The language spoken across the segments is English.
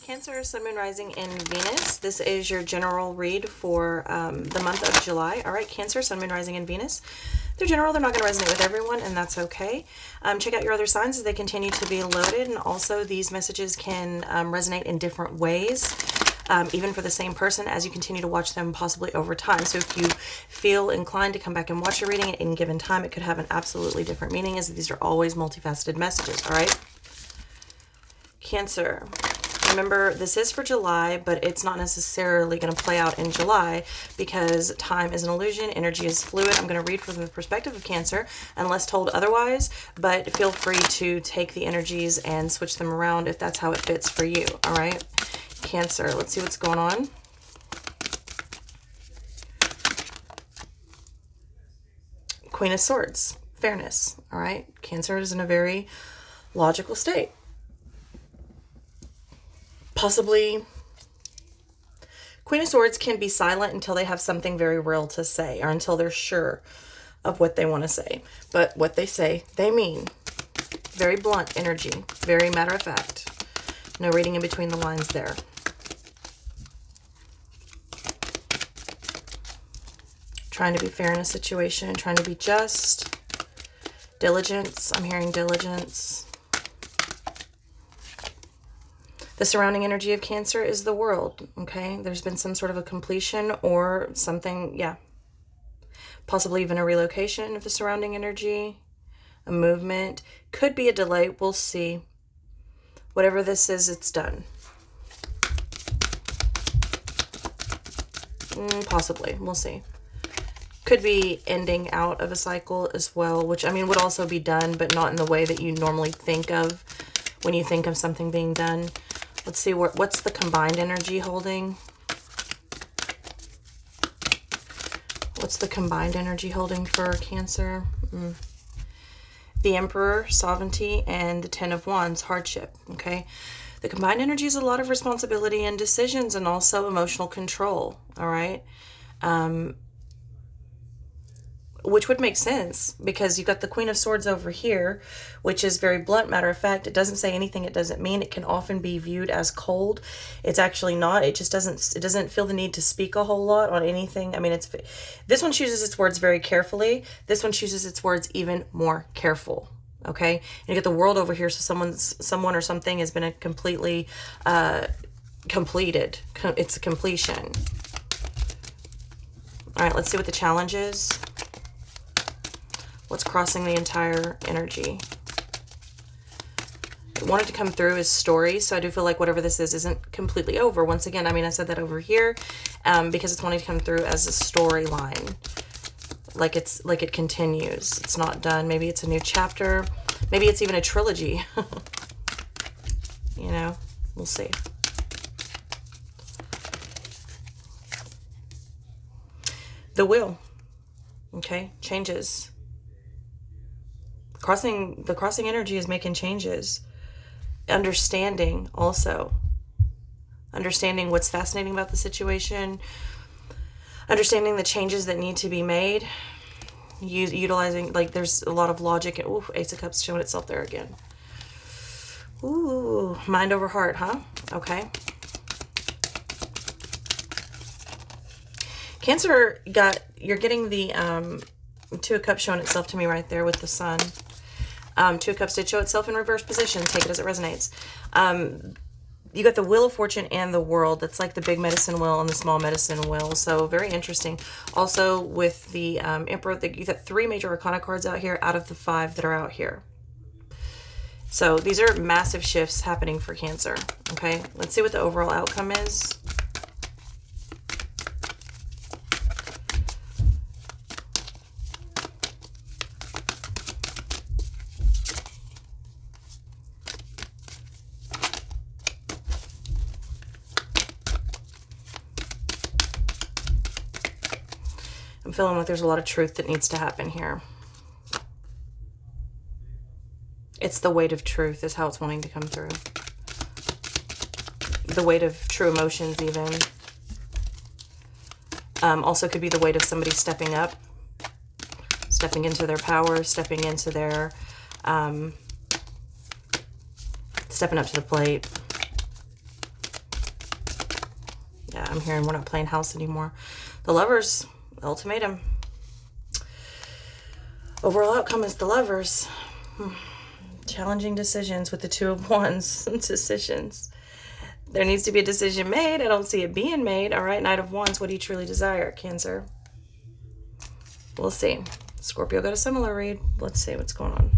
Cancer, Sun, Moon, Rising, and Venus. This is your general read for the month of July. All right, Cancer, Sun, Moon, Rising, and Venus. They're general. They're not going to resonate with everyone, and that's okay. Check out your other signs as they continue to be loaded, and also these messages can resonate in different ways, even for the same person, as you continue to watch them possibly over time. So if you feel inclined to come back and watch your reading at any given time, it could have an absolutely different meaning, as these are always multifaceted messages. All right, Cancer. Remember, this is for July, but it's not necessarily going to play out in July because time is an illusion, energy is fluid. I'm going to read from the perspective of Cancer unless told otherwise, but feel free to take the energies and switch them around if that's how it fits for you. All right, Cancer, let's see what's going on. Queen of Swords, fairness. All right, Cancer is in a very logical state. Possibly, Queen of Swords can be silent until they have something very real to say, or until they're sure of what they want to say. But what they say, they mean. Very blunt energy, very matter of fact. No reading in between the lines there. Trying to be fair in a situation, trying to be just. Diligence, I'm hearing diligence. The surrounding energy of Cancer is the world, okay? There's been some sort of a completion or something, yeah. Possibly even a relocation of the surrounding energy, a movement. Could be a delay, we'll see. Whatever this is, it's done. Possibly, we'll see. Could be ending out of a cycle as well, which, I mean, would also be done, but not in the way that you normally think of when you think of something being done. Let's see, what's the combined energy holding? What's the combined energy holding for Cancer? The Emperor, sovereignty, and the Ten of Wands, hardship, okay? The combined energy is a lot of responsibility and decisions and also emotional control, all right? Which would make sense because you've got the Queen of Swords over here, which is very blunt, matter of fact. It doesn't say anything it doesn't mean. It can often be viewed as cold. It's actually not. It just doesn't feel the need to speak a whole lot on anything. I mean, this one chooses its words very carefully. This one chooses its words even more careful. Okay, and you get the World over here, so someone or something has been a completely completed. It's a completion. All right, let's see what the challenge is. What's crossing the entire energy? It wanted to come through as story, so I do feel like whatever this is isn't completely over. Once again, I mean, I said that over here because it's wanting to come through as a storyline. Like it continues. It's not done. Maybe it's a new chapter. Maybe it's even a trilogy. You know, we'll see. The Wheel. Okay, changes. The crossing energy is making changes. Understanding also. Understanding what's fascinating about the situation. Understanding the changes that need to be made. Utilizing, like, there's a lot of logic. Ooh, Ace of Cups showing itself there again. Ooh, mind over heart, huh? Okay. Cancer, you're getting the Two of Cups showing itself to me right there with the Sun. Two of Cups did show itself in reverse position. Take it as it resonates. You got the Wheel of Fortune and the World. That's like the big medicine wheel and the small medicine wheel. So very interesting. Also with the Emperor, you got 3 major arcana cards out here out of the 5 that are out here. So these are massive shifts happening for Cancer. Okay, let's see what the overall outcome is. I'm feeling like there's a lot of truth that needs to happen here. It's the weight of truth is how it's wanting to come through. The weight of true emotions even. Also could be the weight of somebody stepping up. Stepping into their power, stepping into their... stepping up to the plate. I'm hearing we're not playing house anymore. The Lovers, ultimatum. Overall outcome is the Lovers. Challenging decisions with the Two of Wands. Decisions. There needs to be a decision made. I don't see it being made. All right, Knight of Wands. What do you truly desire, Cancer? We'll see. Scorpio got a similar read. Let's see what's going on.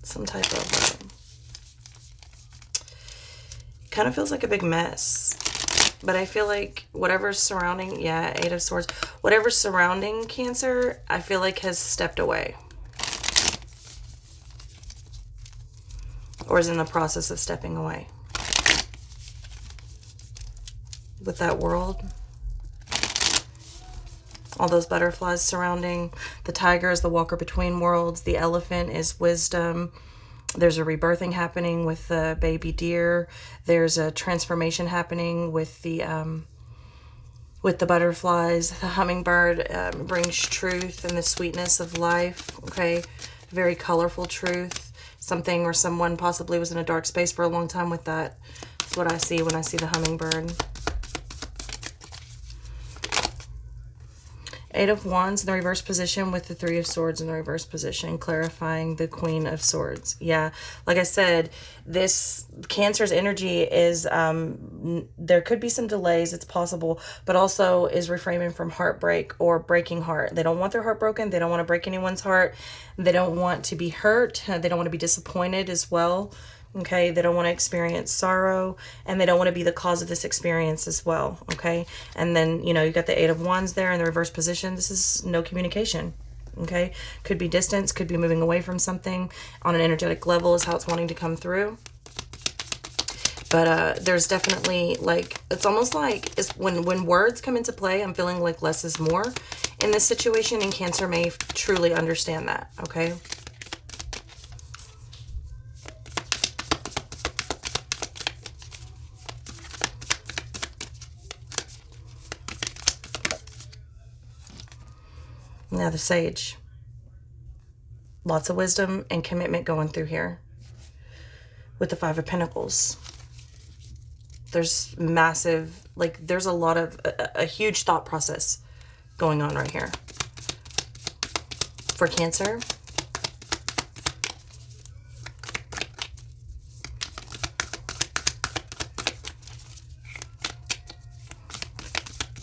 Some type of kind of feels like a big mess, but I feel like whatever's surrounding, yeah, Eight of Swords, whatever's surrounding Cancer, I feel like has stepped away or is in the process of stepping away with that World. All those butterflies surrounding. The tiger is the walker between worlds. The elephant is wisdom. There's a rebirthing happening with the baby deer. There's a transformation happening with the butterflies. The hummingbird brings truth and the sweetness of life. Okay, very colorful truth. Something or someone possibly was in a dark space for a long time with that. That's what I see when I see the hummingbird. Eight of Wands in the reverse position with the Three of Swords in the reverse position, clarifying the Queen of Swords. Yeah, like I said, this Cancer's energy is, there could be some delays, it's possible, but also is reframing from heartbreak or breaking heart. They don't want their heart broken. They don't want to break anyone's heart. They don't want to be hurt. They don't want to be disappointed as well. Okay, they don't want to experience sorrow, and they don't want to be the cause of this experience as well. Okay, and then, you know, you got the Eight of Wands there in the reverse position. This is no communication. Okay, could be distance, could be moving away from something on an energetic level is how it's wanting to come through. But there's definitely, like, it's almost like it's when words come into play, I'm feeling like less is more in this situation, and Cancer may truly understand that. Okay. Now the Sage. Lots of wisdom and commitment going through here. With the Five of Pentacles. There's massive, like, there's a lot of, a huge thought process going on right here. For Cancer.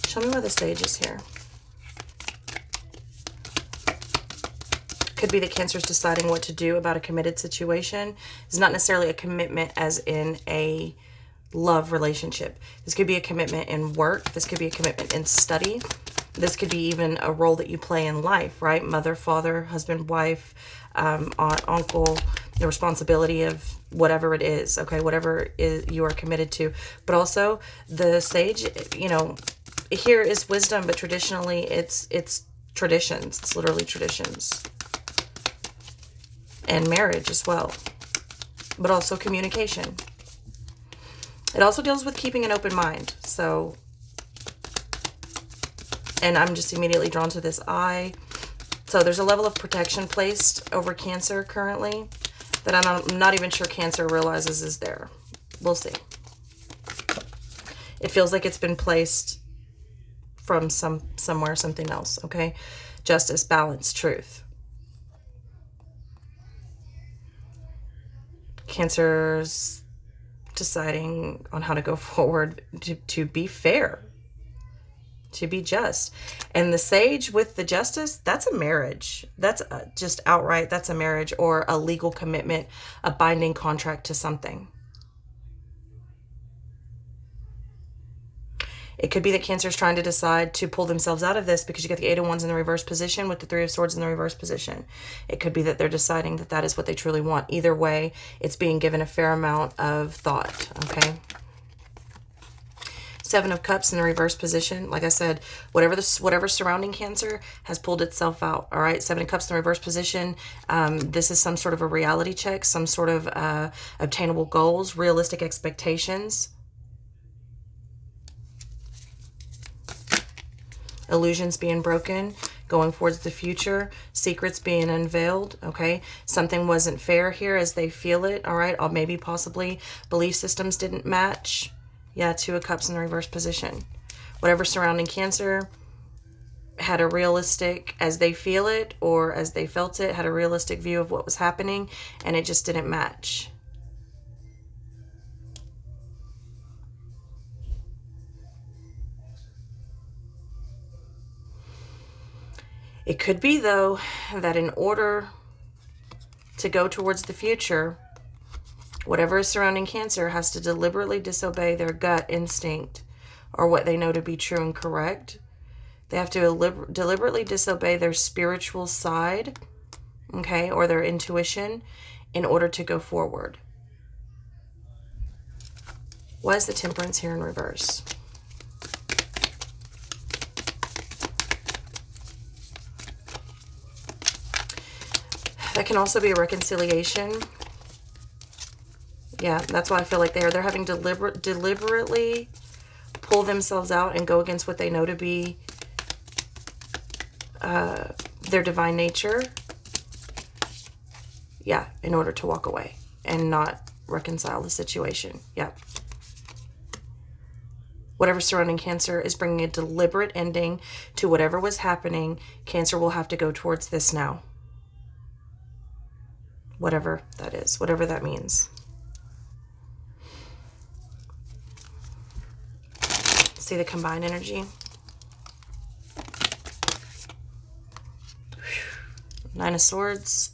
Show me where the Sage is here. Could be that Cancer's deciding what to do about a committed situation. It's not necessarily a commitment as in a love relationship. This could be a commitment in work. This could be a commitment in study. This could be even a role that you play in life, right? Mother, father, husband, wife, aunt, uncle, the responsibility of whatever it is, okay? Whatever you are committed to. But also the Sage, you know, here is wisdom, but traditionally it's traditions. It's literally traditions. And marriage as well, but also communication. It also deals with keeping an open mind. So, and I'm just immediately drawn to this eye. So there's a level of protection placed over Cancer currently that I'm not even sure Cancer realizes is there. We'll see. It feels like it's been placed from somewhere, something else, okay? Justice, balance, truth. Cancer's deciding on how to go forward to be fair, to be just. And the Sage with the Justice, that's a marriage. That's just outright, that's a marriage or a legal commitment, a binding contract to something. It could be that Cancer's trying to decide to pull themselves out of this because you get the Eight of Wands in the reverse position with the Three of Swords in the reverse position. It could be that they're deciding that that is what they truly want. Either way, it's being given a fair amount of thought, okay? Seven of Cups in the reverse position. Like I said, whatever surrounding Cancer has pulled itself out, all right? Seven of Cups in the reverse position. This is some sort of a reality check, some sort of obtainable goals, realistic expectations. illusions being broken, going towards the future, secrets being unveiled, okay? Something wasn't fair here as they feel it, all right? Or maybe possibly belief systems didn't match. Yeah, Two of Cups in the reverse position. Whatever surrounding Cancer had a realistic, as they feel it or as they felt it, had a realistic view of what was happening, and it just didn't match. It could be, though, that in order to go towards the future, whatever is surrounding Cancer has to deliberately disobey their gut instinct or what they know to be true and correct. They have to deliberately disobey their spiritual side, okay, or their intuition in order to go forward. Why is the Temperance here in reverse? That can also be a reconciliation. Yeah, that's why I feel like they're having to deliberately pull themselves out and go against what they know to be their divine nature. Yeah, in order to walk away and not reconcile the situation. Yeah. Whatever surrounding Cancer is bringing a deliberate ending to whatever was happening. Cancer will have to go towards this now. Whatever that is, whatever that means. See the combined energy. Nine of Swords,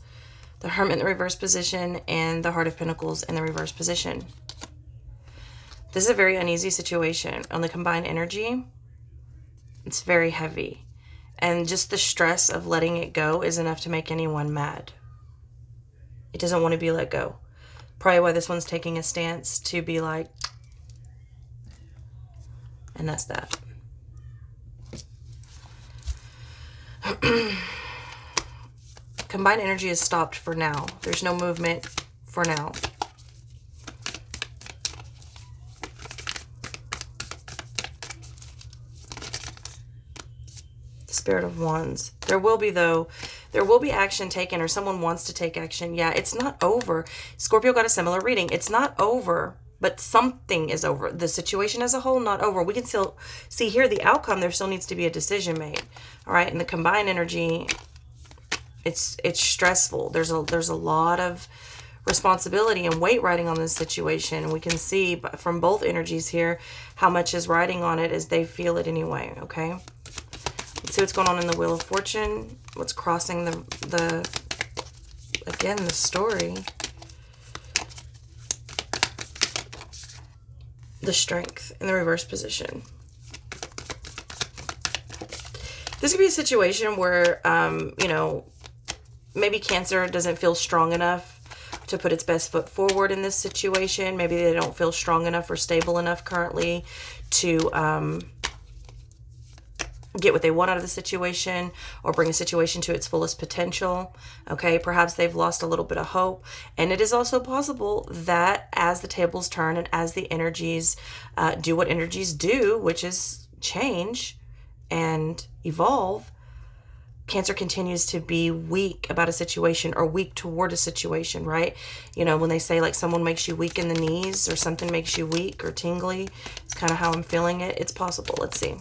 the Hermit in the reverse position, and the Heart of Pentacles in the reverse position. This is a very uneasy situation. On the combined energy, it's very heavy. And just the stress of letting it go is enough to make anyone mad. It doesn't want to be let go. Probably why this one's taking a stance to be like, and that's that. Combined energy is stopped for now. There's no movement for now. Spirit of Wands. There will be, though, there will be action taken, or someone wants to take action. Yeah, it's not over. Scorpio got a similar reading. It's not over, but something is over. The situation as a whole, not over. We can still see here the outcome. There still needs to be a decision made. All right, and the combined energy, it's stressful. There's a lot of responsibility and weight riding on this situation. And we can see from both energies here how much is riding on it as they feel it anyway, okay? Let's see what's going on in the Wheel of Fortune. What's crossing the story. The Strength in the reverse position. This could be a situation where, you know, maybe Cancer doesn't feel strong enough to put its best foot forward in this situation. Maybe they don't feel strong enough or stable enough currently to get what they want out of the situation or bring a situation to its fullest potential. Okay, perhaps they've lost a little bit of hope. And it is also possible that as the tables turn and as the energies do what energies do, which is change and evolve, Cancer continues to be weak about a situation or weak toward a situation, right? You know, when they say like someone makes you weak in the knees or something makes you weak or tingly, it's kind of how I'm feeling it. It's possible. Let's see.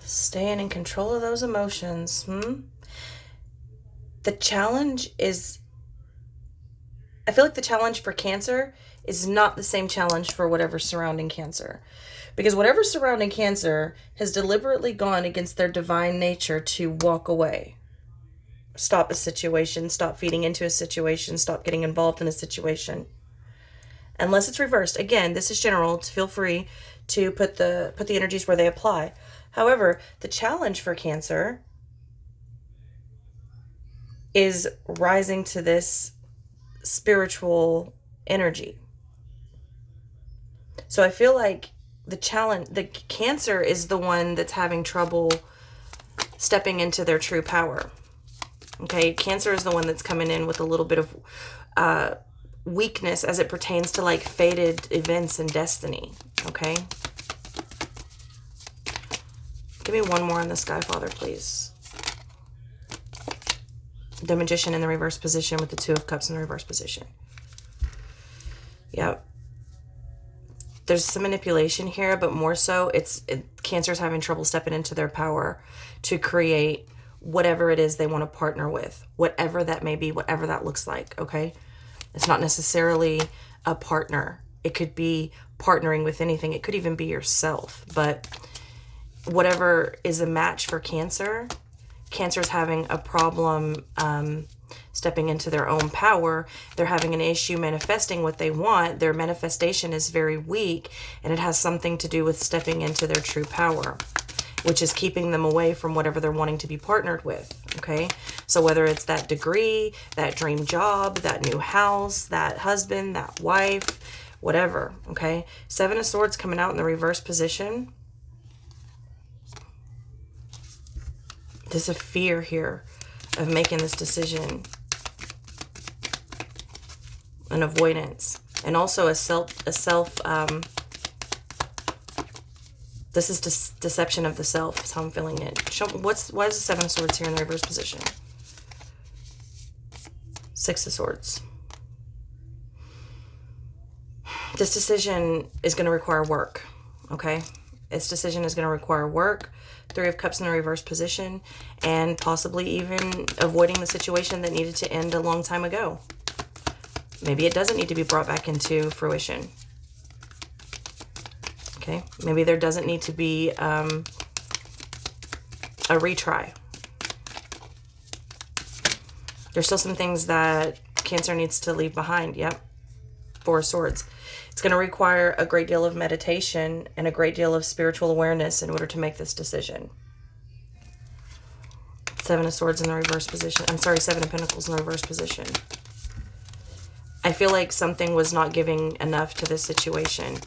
Staying in control of those emotions. The challenge is, I feel like the challenge for Cancer is not the same challenge for whatever's surrounding Cancer. Because whatever's surrounding Cancer has deliberately gone against their divine nature to walk away. Stop a situation, stop feeding into a situation, stop getting involved in a situation. Unless it's reversed. Again, this is general. Feel free to put the energies where they apply. However, the challenge for Cancer is rising to this spiritual energy. So I feel like the challenge, the Cancer is the one that's having trouble stepping into their true power. Okay, Cancer is the one that's coming in with a little bit of weakness as it pertains to like fated events and destiny. Okay, give me one more on the Sky Father, please. The Magician in the reverse position with the Two of Cups in the reverse position. Yep. There's some manipulation here, but more so Cancer's having trouble stepping into their power to create whatever it is they want to partner with, whatever that may be, whatever that looks like, okay? It's not necessarily a partner. It could be partnering with anything. It could even be yourself, but whatever is a match for Cancer, Cancer's having a problem stepping into their own power. They're having an issue manifesting what they want. Their manifestation is very weak, and it has something to do with stepping into their true power, which is keeping them away from whatever they're wanting to be partnered with, okay? So whether it's that degree, that dream job, that new house, that husband, that wife, whatever, okay? Seven of Swords coming out in the reverse position. There's a fear here of making this decision. An avoidance. And also this is deception of the self, is how I'm feeling it. Why is the Seven of Swords here in the reverse position? Six of Swords. This decision is going to require work, okay? This decision is going to require work. Three of Cups in the reverse position, and possibly even avoiding the situation that needed to end a long time ago. Maybe it doesn't need to be brought back into fruition. Okay, maybe there doesn't need to be a retry. There's still some things that Cancer needs to leave behind. Yep. Four of Swords. It's going to require a great deal of meditation and a great deal of spiritual awareness in order to make this decision. Seven of Swords in the reverse position. I'm sorry, Seven of Pentacles in the reverse position. I feel like something was not giving enough to this situation.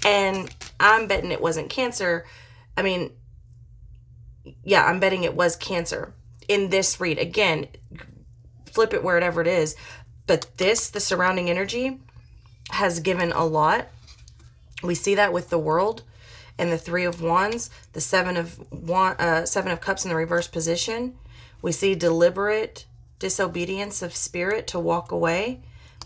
And I'm betting it wasn't Cancer. I mean, yeah, I'm betting it was Cancer in this read. Again, flip it wherever it is. But the surrounding energy has given a lot. We see that with the World and the Three of Wands, the Seven of Cups in the reverse position. We see deliberate disobedience of spirit to walk away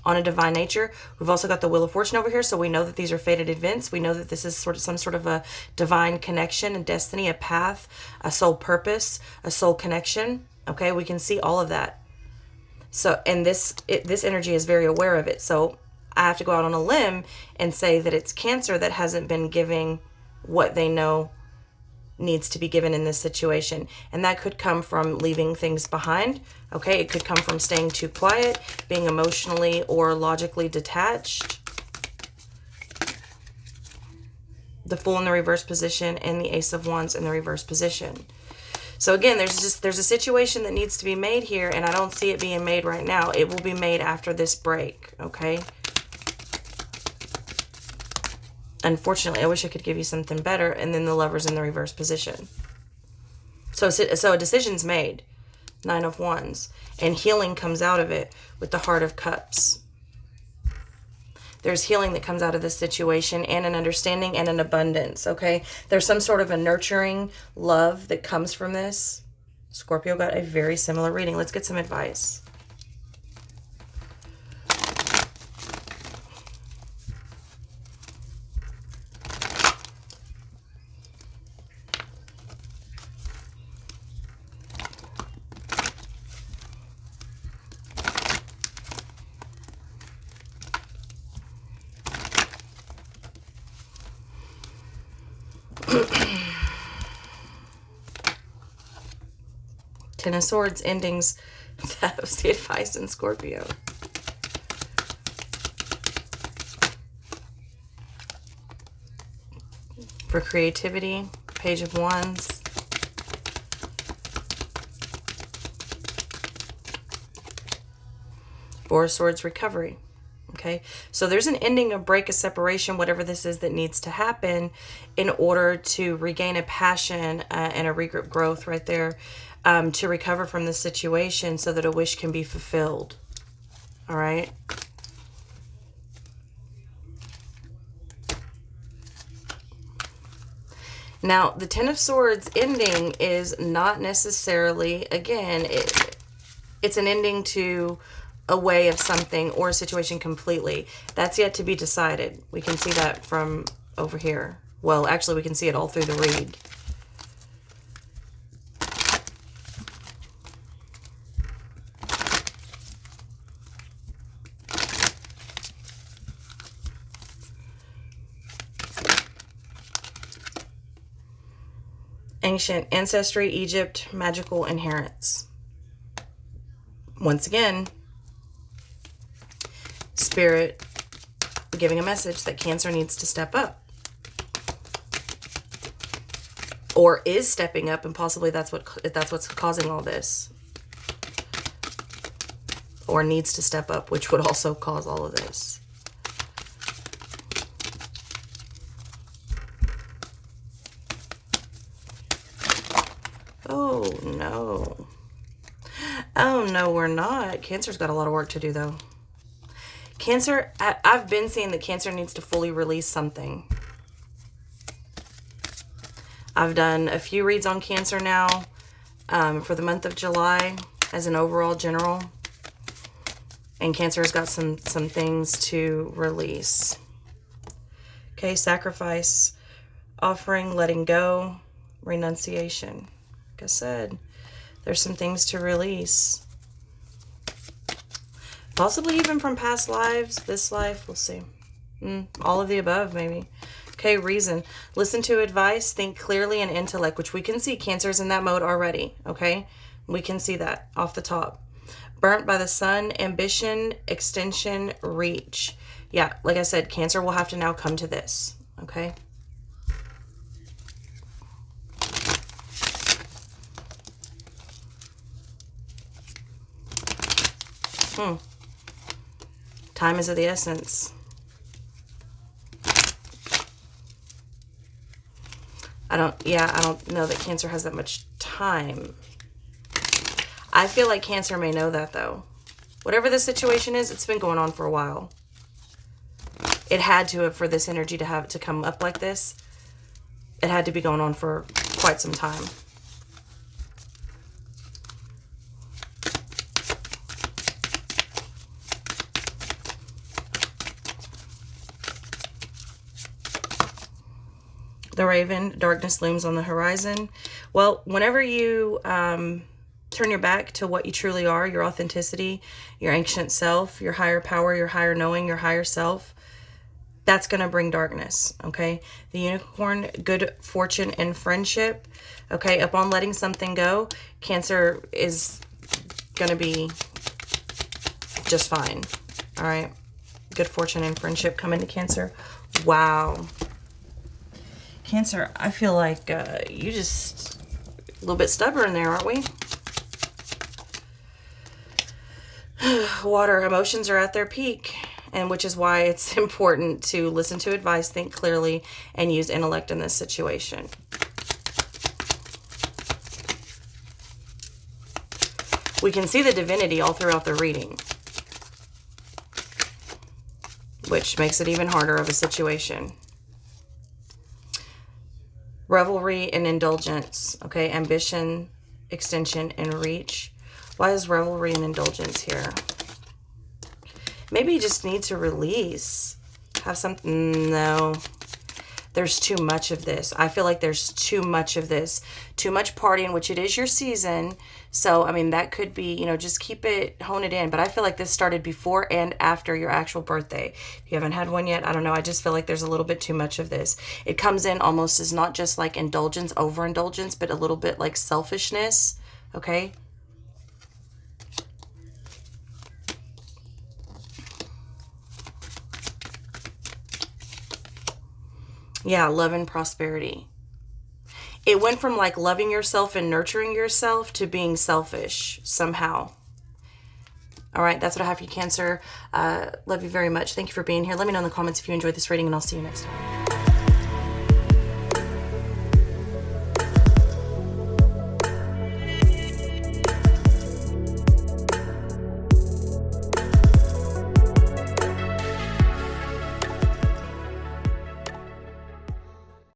on a divine nature. We've also got the Wheel of Fortune over here, so we know that these are fated events. We know that this is some sort of a divine connection, a destiny, a path, a soul purpose, a soul connection. Okay, we can see all of that. So, and this energy is very aware of it. So I have to go out on a limb and say that it's Cancer that hasn't been giving what they know needs to be given in this situation. And that could come from leaving things behind. Okay, it could come from staying too quiet, being emotionally or logically detached. The Fool in the reverse position and the Ace of Wands in the reverse position. So again, there's a situation that needs to be made here, and I don't see it being made right now. It will be made after this break, okay? Unfortunately, I wish I could give you something better. And then the Lovers in the reverse position. So a decision's made. Nine of Wands. And healing comes out of it with the Heart of Cups. There's healing that comes out of this situation, and an understanding and an abundance, okay? There's some sort of a nurturing love that comes from this. Scorpio got a very similar reading. Let's get some advice. Ten of Swords, endings. That was the advice in Scorpio. For creativity, Page of Wands. Four of Swords, recovery. Okay, so there's an ending, a break, a separation, whatever this is that needs to happen in order to regain a passion and a regroup growth right there, to recover from the situation so that a wish can be fulfilled. All right. Now, the Ten of Swords ending is not necessarily, again, it's an ending to a way of something or a situation completely. That's yet to be decided. We can see that from over here. Well, actually, we can see it all through the read. Ancient ancestry, Egypt, magical inheritance. Once again, Spirit giving a message that Cancer needs to step up. Or is stepping up, and possibly that's what's causing all this. Or needs to step up, which would also cause all of this. Oh, no. Oh, no, we're not. Cancer's got a lot of work to do, though. Cancer, I've been seeing that Cancer needs to fully release something. I've done a few reads on Cancer now for the month of July as an overall general. And Cancer has got some things to release. Okay, sacrifice, offering, letting go, renunciation. Like I said, there's some things to release. Possibly even from past lives, this life, we'll see. All of the above, maybe. Okay, reason. Listen to advice, think clearly, and intellect, which we can see Cancer's in that mode already, okay? We can see that off the top. Burnt by the sun, ambition, extension, reach. Yeah, like I said, Cancer will have to now come to this, okay? Time is of the essence. I don't know that Cancer has that much time. I feel like Cancer may know that, though. Whatever the situation is, it's been going on for a while. It had to have, for this energy to come up like this, it had to be going on for quite some time. The Raven, darkness looms on the horizon. Well, whenever you turn your back to what you truly are, your authenticity, your ancient self, your higher power, your higher knowing, your higher self, that's going to bring darkness, okay? The Unicorn, good fortune and friendship, okay? Upon letting something go, Cancer is going to be just fine, all right? Good fortune and friendship coming to Cancer. Wow. Cancer, I feel like you just a little bit stubborn there, aren't we? Water, emotions are at their peak, and which is why it's important to listen to advice, think clearly, and use intellect in this situation. We can see the divinity all throughout the reading, which makes it even harder of a situation. Revelry and indulgence, okay? Ambition, extension, and reach. Why is revelry and indulgence here? Maybe you just need to release. Have something, no. There's too much of this. I feel like there's too much of this. Too much partying, which it is your season. So, I mean, that could be, you know, just keep it, hone it in. But I feel like this started before and after your actual birthday. If you haven't had one yet, I don't know. I just feel like there's a little bit too much of this. It comes in almost as not just like indulgence, overindulgence, but a little bit like selfishness, okay? Yeah, love and prosperity. It went from like loving yourself and nurturing yourself to being selfish somehow. All right, that's what I have for you, Cancer. Love you very much. Thank you for being here. Let me know in the comments if you enjoyed this reading, and I'll see you next time.